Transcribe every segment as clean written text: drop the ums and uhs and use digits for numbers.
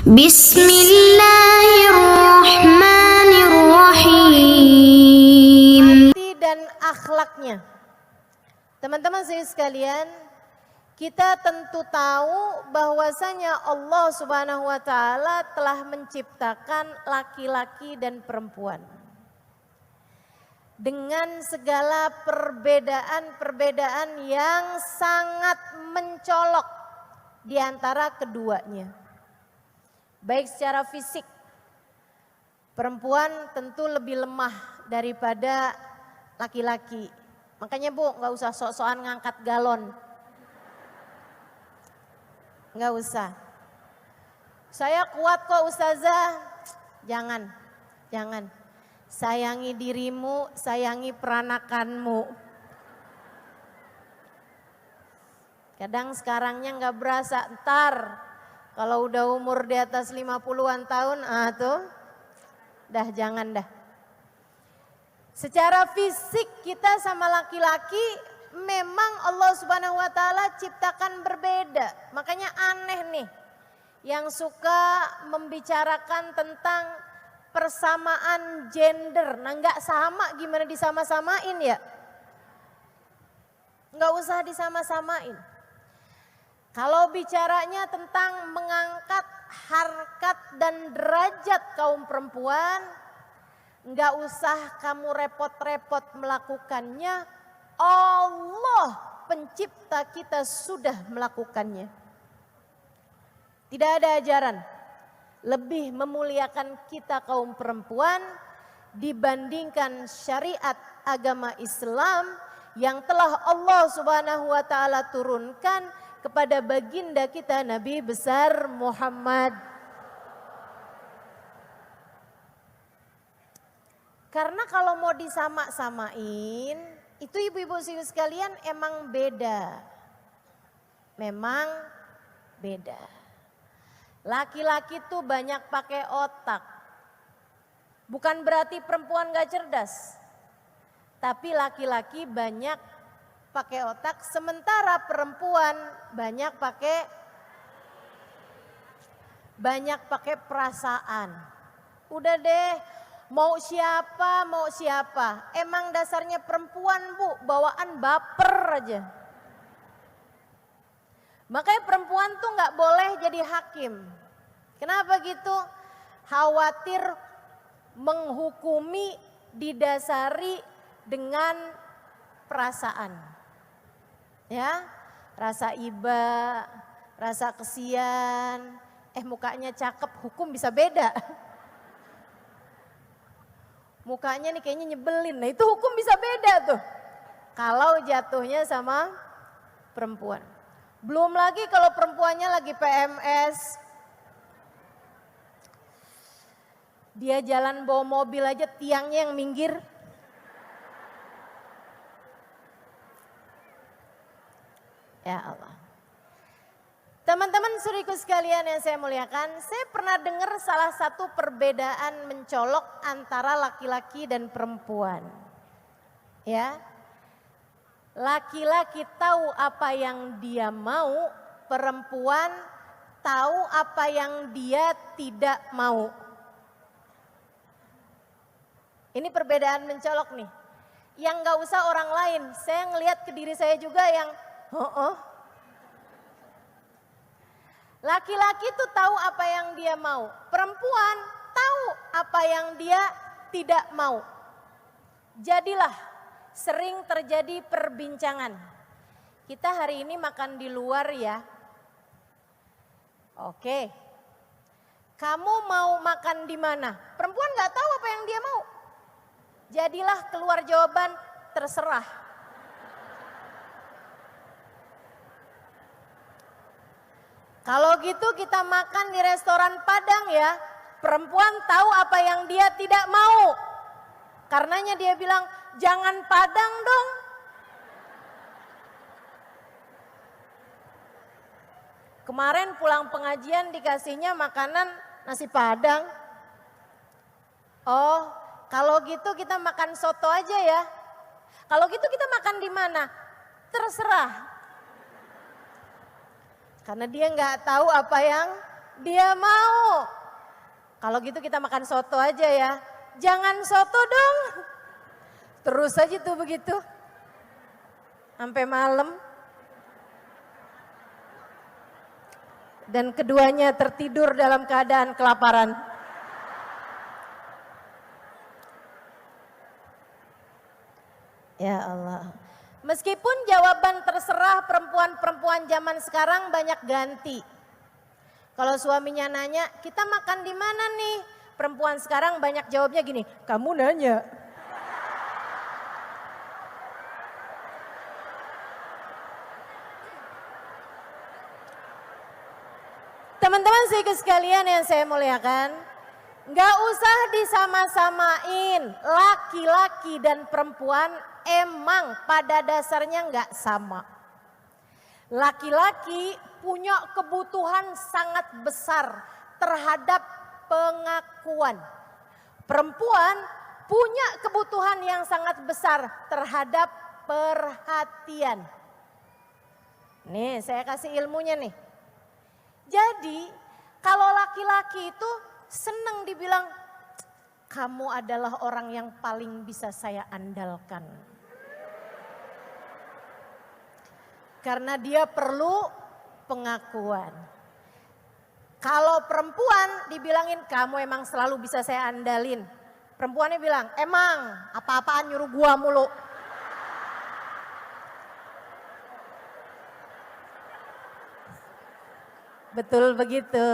Bismillahirrahmanirrahim. Dan akhlaknya. Teman-teman sekalian, kita tentu tahu bahwasanya Allah Subhanahu wa taala telah menciptakan laki-laki dan perempuan. Dengan segala perbedaan-perbedaan yang sangat mencolok di antara keduanya. Baik secara fisik, perempuan tentu lebih lemah daripada laki-laki. Makanya Bu, gak usah sok-sokan ngangkat galon. Gak usah. Saya kuat kok Ustazah. Jangan. Sayangi dirimu, sayangi peranakanmu. Kadang sekarangnya gak berasa, ntar kalau udah umur di atas 50-an tahun, tuh, dah jangan dah. Secara fisik kita sama laki-laki memang Allah Subhanahu wa taala ciptakan berbeda. Makanya aneh nih yang suka membicarakan tentang persamaan gender. Nah, enggak sama gimana disama-samain ya? Enggak usah disama-samain. Kalau bicaranya tentang mengangkat harkat dan derajat kaum perempuan, enggak usah kamu repot-repot melakukannya. Allah pencipta kita sudah melakukannya. Tidak ada ajaran lebih memuliakan kita kaum perempuan dibandingkan syariat agama Islam yang telah Allah Subhanahu wa taala turunkan kepada baginda kita Nabi besar Muhammad. Karena kalau mau disama-samain, itu ibu-ibu sekalian emang beda. Memang beda. Laki-laki tuh banyak pakai otak. Bukan berarti perempuan gak cerdas. Tapi laki-laki banyak pakai otak, sementara perempuan banyak pakai perasaan. Udah deh, mau siapa. Emang dasarnya perempuan Bu, bawaan baper aja. Makanya perempuan tuh gak boleh jadi hakim. Kenapa gitu? Khawatir menghukumi didasari dengan perasaan. Ya, rasa iba, rasa kesian, mukanya cakep, hukum bisa beda. Mukanya nih kayaknya nyebelin, nah itu hukum bisa beda tuh. Kalau jatuhnya sama perempuan. Belum lagi kalau perempuannya lagi PMS. Dia jalan bawa mobil aja tiangnya yang minggir. Ya Allah. Teman-teman saudaraku sekalian yang saya muliakan, saya pernah dengar salah satu perbedaan mencolok antara laki-laki dan perempuan. Ya. Laki-laki tahu apa yang dia mau, perempuan tahu apa yang dia tidak mau. Ini perbedaan mencolok nih. Yang gak usah orang lain, saya ngelihat ke diri saya juga yang Laki-laki tuh tahu apa yang dia mau. Perempuan tahu apa yang dia tidak mau. Jadilah sering terjadi perbincangan. Kita hari ini makan di luar ya. Oke. Kamu mau makan di mana? Perempuan gak tahu apa yang dia mau. Jadilah keluar jawaban terserah. Kalau gitu kita makan di restoran Padang ya, perempuan tahu apa yang dia tidak mau. Karenanya dia bilang, jangan Padang dong. Kemarin pulang pengajian dikasihnya makanan nasi Padang. Oh, kalau gitu kita makan soto aja ya. Kalau gitu kita makan di mana? Terserah. Karena dia nggak tahu apa yang Dia mau. Kalau gitu kita makan soto aja ya. Jangan soto dong. Terus aja tuh begitu. Sampai malam. Dan keduanya tertidur dalam keadaan kelaparan. Ya Allah. Meskipun jawaban terserah perempuan-perempuan zaman sekarang banyak ganti. Kalau suaminya nanya, kita makan di mana nih? Perempuan sekarang banyak jawabnya gini, kamu nanya. Teman-teman sekalian yang saya muliakan, nggak usah disama-samain laki-laki dan perempuan. Emang pada dasarnya nggak sama. Laki-laki punya kebutuhan sangat besar terhadap pengakuan. Perempuan punya kebutuhan yang sangat besar terhadap perhatian. Nih saya kasih ilmunya nih. Jadi kalau laki-laki itu senang dibilang, kamu adalah orang yang paling bisa saya andalkan. Karena dia perlu pengakuan. Kalau perempuan dibilangin kamu emang selalu bisa saya andalin. Perempuannya bilang emang apa-apaan nyuruh gua mulu. Betul begitu.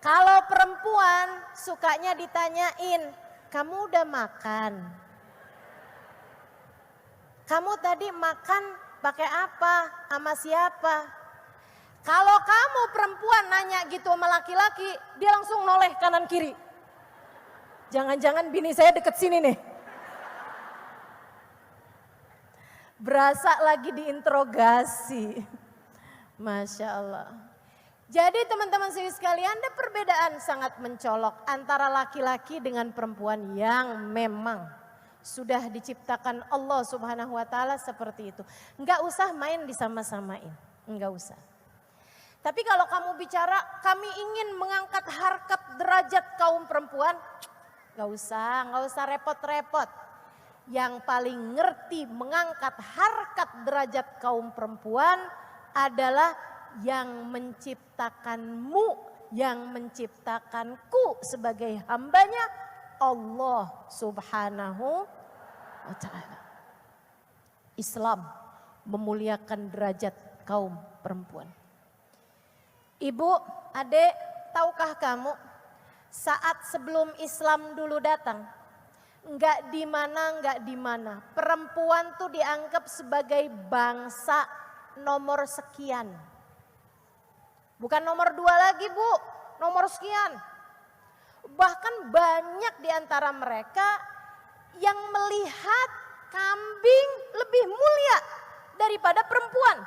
Kalau perempuan sukanya ditanyain, kamu udah makan? Kamu tadi makan pakai apa? Sama siapa? Kalau kamu perempuan nanya gitu sama laki-laki, dia langsung noleh kanan kiri. Jangan-jangan bini saya deket sini nih. Berasa lagi diinterogasi. Masya Allah. Jadi teman-teman sekalian, ada perbedaan sangat mencolok antara laki-laki dengan perempuan yang memang sudah diciptakan Allah Subhanahu wa taala seperti itu. Enggak usah main disama-samain, enggak usah. Tapi kalau kamu bicara kami ingin mengangkat harkat derajat kaum perempuan, enggak usah repot-repot. Yang paling ngerti mengangkat harkat derajat kaum perempuan adalah yang menciptakanmu, yang menciptakanku sebagai hambanya, Allah Subhanahu wa ta'ala. Islam memuliakan derajat kaum perempuan. Ibu, adek, tahukah kamu saat sebelum Islam dulu datang, enggak di mana, perempuan tuh dianggap sebagai bangsa nomor sekian. Bukan nomor 2 lagi Bu, nomor sekian. Bahkan banyak di antara mereka yang melihat kambing lebih mulia daripada perempuan.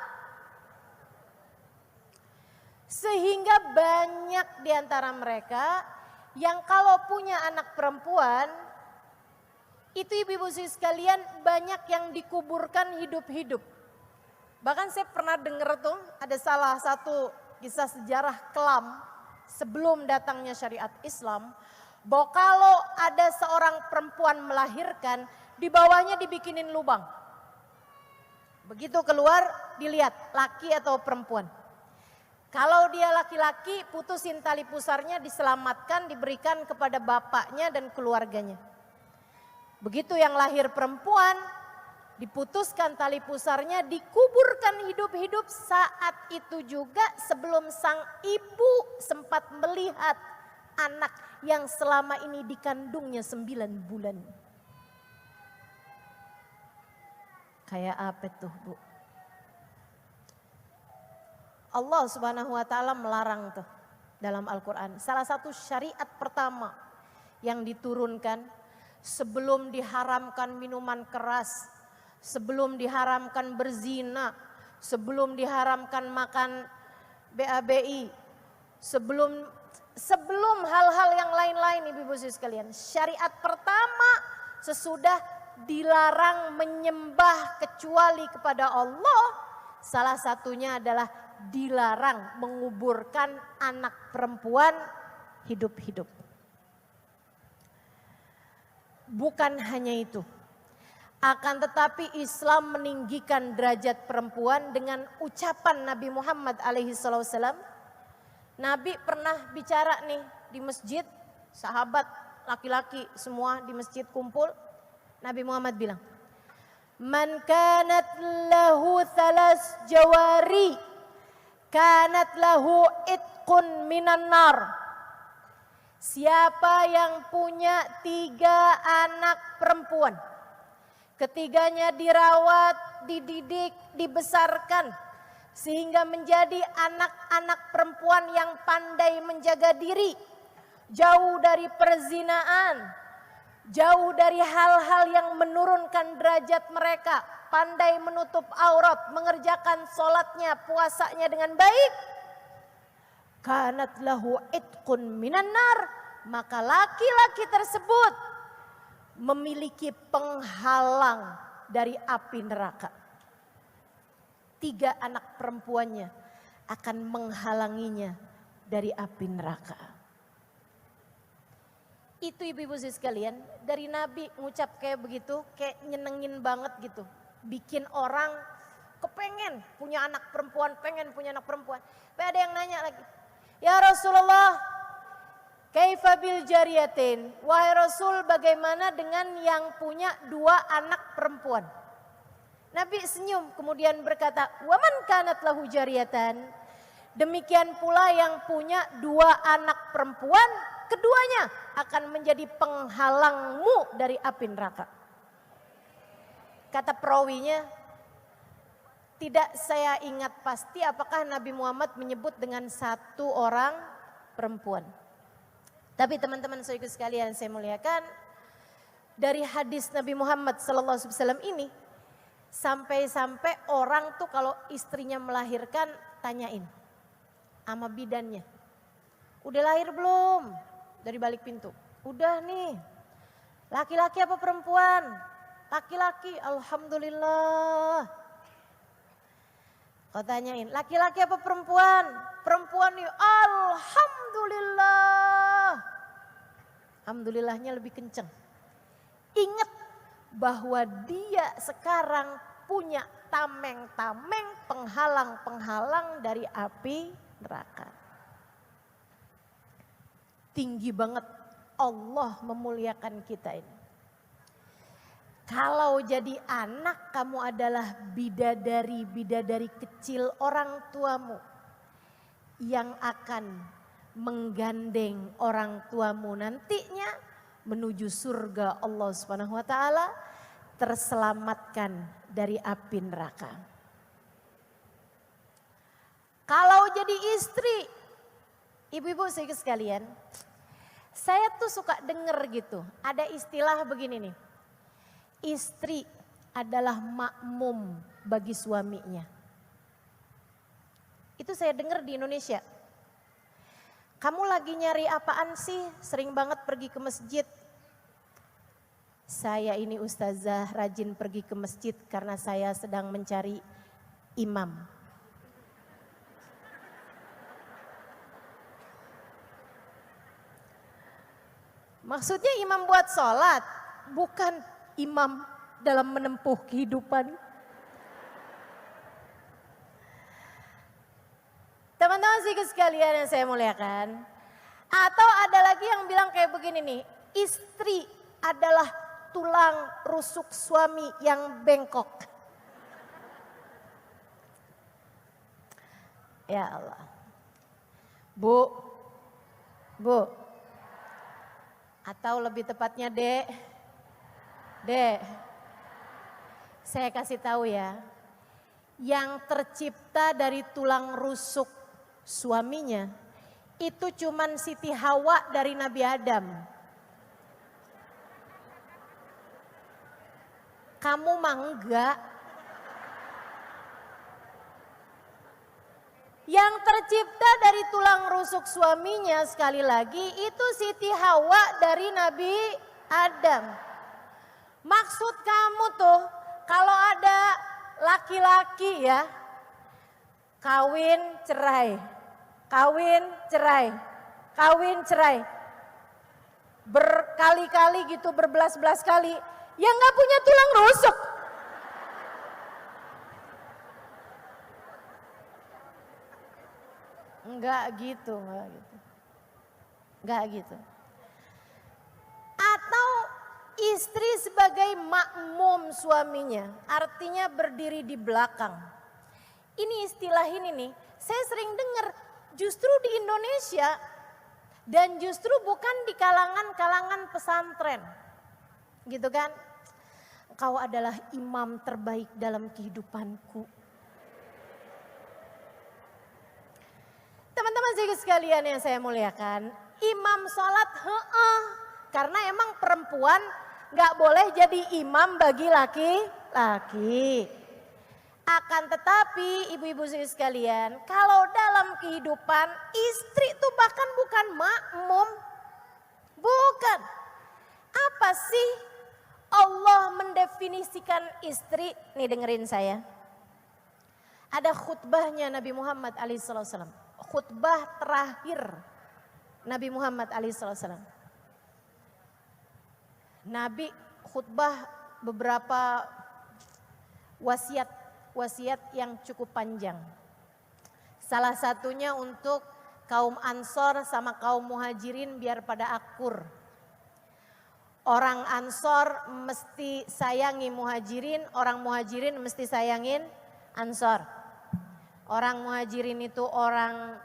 Sehingga banyak di antara mereka yang kalau punya anak perempuan, itu ibu-ibu sekalian banyak yang dikuburkan hidup-hidup. Bahkan saya pernah dengar tuh ada salah satu kisah sejarah kelam sebelum datangnya syariat Islam, bahwa kalau ada seorang perempuan melahirkan, di bawahnya dibikinin lubang. Begitu keluar dilihat laki atau perempuan. Kalau dia laki-laki, putusin tali pusarnya, diselamatkan, diberikan kepada bapaknya dan keluarganya. Begitu yang lahir perempuan, diputuskan tali pusarnya, dikuburkan hidup-hidup. Saat itu juga sebelum sang ibu sempat melihat anak yang selama ini dikandungnya 9 bulan. Kayak apa tuh Bu? Allah Subhanahu wa taala melarang tuh dalam Al-Quran. Salah satu syariat pertama yang diturunkan sebelum diharamkan minuman keras, sebelum diharamkan berzina, sebelum diharamkan makan BABI, sebelum hal-hal yang lain-lain ibu-ibu sekalian. Syariat pertama sesudah dilarang menyembah kecuali kepada Allah, Salah satunya adalah dilarang menguburkan anak perempuan hidup-hidup. Bukan hanya itu, akan tetapi Islam meninggikan derajat perempuan dengan ucapan Nabi Muhammad alaihissalam. Nabi pernah bicara nih di masjid, sahabat laki-laki semua di masjid kumpul. Nabi Muhammad bilang, "Man kanat lahu thalas jawari, kanat lahu itqun minan nar." Siapa yang punya 3 anak perempuan, ketiganya dirawat, dididik, dibesarkan, sehingga menjadi anak-anak perempuan yang pandai menjaga diri, jauh dari perzinaan, jauh dari hal-hal yang menurunkan derajat mereka, pandai menutup aurat, mengerjakan sholatnya, puasanya dengan baik, kanat lahu itqun minan nar, maka laki-laki tersebut memiliki penghalang dari api neraka. 3 anak perempuannya akan menghalanginya dari api neraka. Itu ibu-ibu sekalian, dari Nabi ngucap kayak begitu, kayak nyenengin banget gitu. Bikin orang kepengen punya anak perempuan, pengen punya anak perempuan. Tapi ada yang nanya lagi, "Ya Rasulullah, kaifa bil jariyatin?" Wahai Rasul, bagaimana dengan yang punya 2 anak perempuan? Nabi senyum kemudian berkata, "Wa man kanat lahu jariyatan?" Demikian pula yang punya 2 anak perempuan, keduanya akan menjadi penghalangmu dari api neraka. Kata perawinya, tidak saya ingat pasti apakah Nabi Muhammad menyebut dengan 1 orang perempuan. Tapi teman-teman saudara sekalian saya muliakan, dari hadis Nabi Muhammad SAW ini, sampai-sampai orang tuh kalau istrinya melahirkan tanyain sama bidannya, "Udah lahir belum?" Dari balik pintu, "Udah nih." "Laki-laki apa perempuan?" "Laki-laki." "Alhamdulillah." Kau tanyain, "Laki-laki apa perempuan?" "Perempuan nih." "Alhamdulillah." Alhamdulillahnya lebih kenceng. Ingat bahwa dia sekarang punya tameng-tameng penghalang-penghalang dari api neraka. Tinggi banget Allah memuliakan kita ini. Kalau jadi anak kamu adalah bidadari kecil orang tuamu yang akan menggandeng orang tuamu nantinya menuju surga Allah Subhanahu wa taala, terselamatkan dari api neraka. Kalau jadi istri, ibu-ibu sekalian, saya tuh suka denger gitu, ada istilah begini nih. Istri adalah makmum bagi suaminya. Itu saya dengar di Indonesia. Kamu lagi nyari apaan sih? Sering banget pergi ke masjid. Saya ini ustazah rajin pergi ke masjid karena saya sedang mencari imam. Maksudnya imam buat sholat, bukan imam dalam menempuh kehidupan. Teman-teman sekalian yang saya muliakan. Atau ada lagi yang bilang kayak begini nih, istri adalah tulang rusuk suami yang bengkok. Ya Allah. Bu. Atau lebih tepatnya Dek. Saya kasih tahu ya, yang tercipta dari tulang rusuk suaminya itu cuman Siti Hawa dari Nabi Adam. Kamu mah enggak. Yang tercipta dari tulang rusuk suaminya sekali lagi itu Siti Hawa dari Nabi Adam. Maksud kamu tuh kalau ada laki-laki ya kawin cerai, kawin cerai, kawin cerai. Berkali-kali gitu, berbelas-belas kali. Yang gak punya tulang rusuk. Enggak gitu, enggak gitu. Enggak gitu. Atau istri sebagai makmum suaminya, artinya berdiri di belakang. Ini istilah ini nih, saya sering dengar justru di Indonesia dan justru bukan di kalangan-kalangan pesantren. Gitu kan? Engkau adalah imam terbaik dalam kehidupanku. Teman-teman sekalian yang saya muliakan, imam sholat karena emang perempuan gak boleh jadi imam bagi laki-laki. Akan tetapi ibu-ibu sekalian, kalau dalam kehidupan istri itu bahkan bukan makmum. Bukan. Apa sih Allah mendefinisikan istri? Nih dengerin saya. Ada khutbahnya Nabi Muhammad SAW. Khutbah terakhir Nabi Muhammad SAW. Nabi khutbah beberapa wasiat yang cukup panjang. Salah satunya untuk kaum Ansor sama kaum Muhajirin biar pada akur. Orang Ansor mesti sayangi Muhajirin, orang Muhajirin mesti sayangin Ansor. Orang Muhajirin itu orang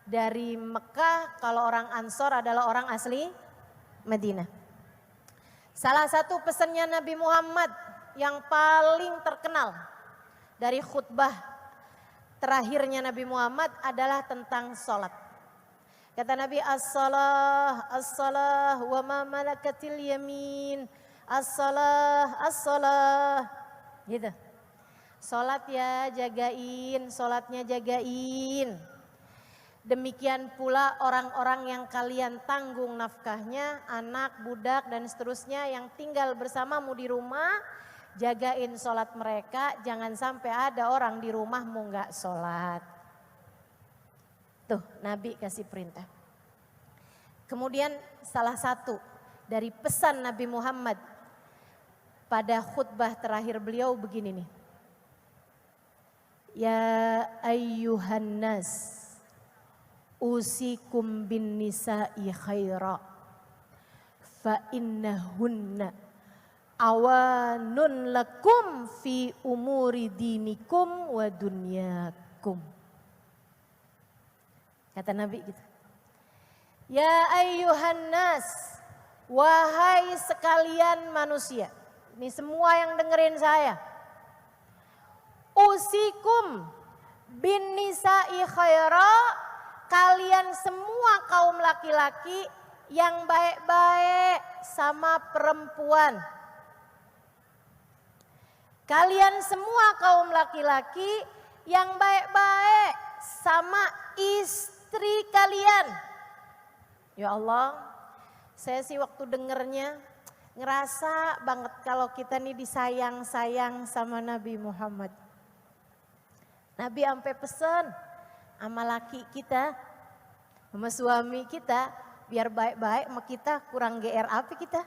dari Mekah, kalau orang Ansor adalah orang asli Madinah. Salah satu pesannya Nabi Muhammad yang paling terkenal dari khutbah terakhirnya Nabi Muhammad adalah tentang sholat. Kata Nabi, as-salah, as-salah, wa ma malakatil yamin, as-salah, as-salah. Gitu. Sholat ya jagain, sholatnya jagain. Demikian pula orang-orang yang kalian tanggung nafkahnya, anak, budak dan seterusnya yang tinggal bersamamu di rumah, jagain sholat mereka, jangan sampai ada orang di rumahmu gak sholat. Tuh Nabi kasih perintah. Kemudian salah satu dari pesan Nabi Muhammad pada khutbah terakhir beliau begini nih. Ya ayyuhan nas, usikum bin nisa'i khaira, fa innahunna awanun lakum fi umuri dinikum wa dunyakum. Kata Nabi gitu. Ya ayyuhan nas, wahai sekalian manusia. Ini semua yang dengerin saya. Usikum bin nisa'i khaira, kalian semua kaum laki-laki yang baik-baik sama perempuan. Kalian semua kaum laki-laki yang baik-baik sama istri kalian. Ya Allah, saya sih waktu dengernya ngerasa banget kalau kita nih disayang-sayang sama Nabi Muhammad. Nabi sampai pesan sama laki kita, sama suami kita, biar baik-baik sama kita, kurang GR apa kita?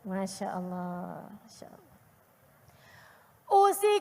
Masya Allah, Masya Allah. Usik